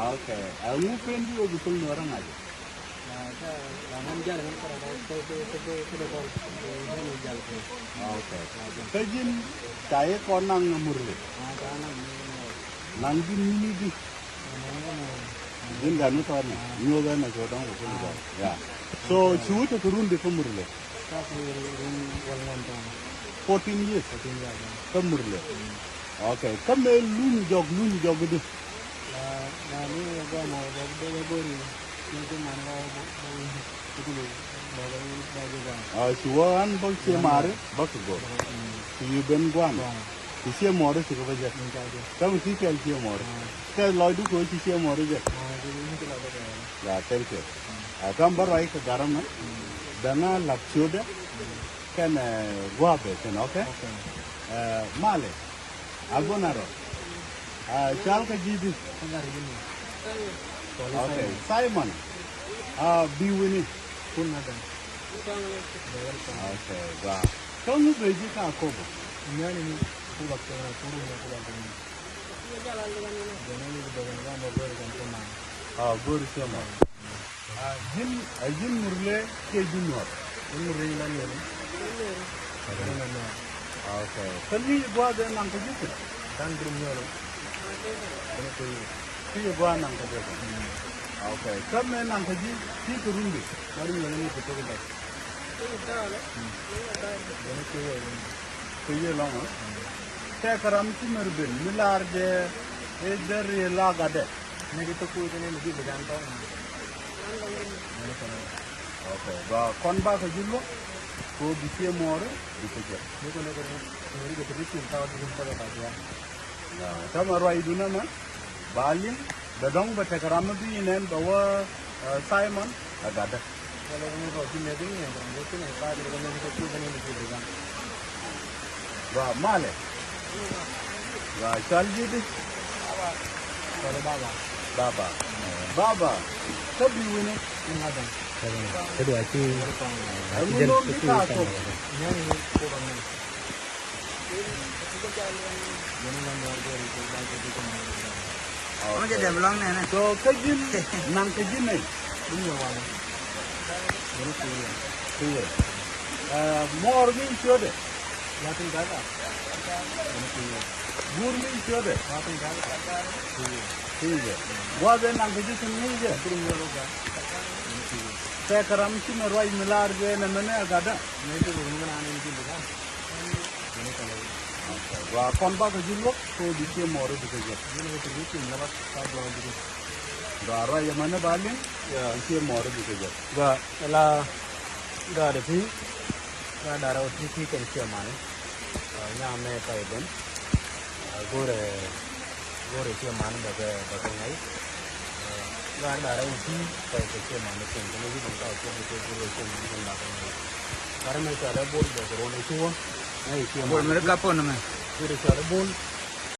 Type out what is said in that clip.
Okay. Aku pengen juga betul orang aja. Okay. Kajin saya konang murley. Nanti ini di. Jin ganu soalnya. Nyoba nak orang betul juga. Ya. So cuy tu turun di murley. 14 years. Murley. Okay. Kamu lun jog itu. Suan bang siamare, bakso. Siu ben guan. Siamore sih kau baca. Kamu sih kalau siamore. Kalau laju kau siamore je. Ya, thank you. Kamu baru aja ke garam na. Dana lapsioda. Kan gua betul, okay? Male. Agonaro. Chal ka jibi. Okay, Simon. Biwini. Punadan. Okay, wow. Kamu beji ka akobo. Nyani ni waktu na turu na kuda ni. Gori sama. Jin murle ke jinor. Murle ni nani ni. Okay. Kali gua ada nang kejutu. Dan berumur. Ini gua nang kejutu. Okay. Kamu nang kejutu, si turun di. Mari ni betul betul. Kaya lang. Saya keram si merbin, milar je, eder ye lag ada. Ni kita kuat ni lebih bergantung. Okay. Bah konba kejutu, ko bisi more, bisi je. Ni ko nak ni kita bisi tahu di tempat apa dia. Sama ruai duna na, balin, dadong baca keram tu ini bawa Simon ada. Kalau ni roti ni ada ni, roti ni pada kalau ni kita kuat ni lebih bergantung. Wah, male. Wah, cari je. Baba. Baba. Tapi ini ada. Kedua itu. Jadi kita aku. Ini kurang. Kamu jadi belang ni. So kejin, nang kejin ni. Ini awal. Ini tu. Morning show deh. Yakin kata. Burning show deh. Yakin kata. ठीक है वो अबे नांगजी सुननी है तुम लोग क्या करम सी मरवाई मिलार जो है मैंने अगाड़ा नहीं तो रूम में आने की लगा वो कौन बात है जिलो तो दिखे मोरे दिखे जो ये तो दिखे नवा साथ लोग दिखे बारा ये मैंने बालें या दिखे मोरे दिखे जो वो ला गाड़ी थी गाड़ा उठी थी कैसे हमारे यहाँ में पैदल गोरे के मान बगे नहीं गान दारा उसी पैसे के मान के अंदर भी बनता है तो गोरे के मान बंदा है कारण मैं चाहे बोल दे रोने छुओ नहीं कि बोल मेरे का फोन में गोरे चाहे बोल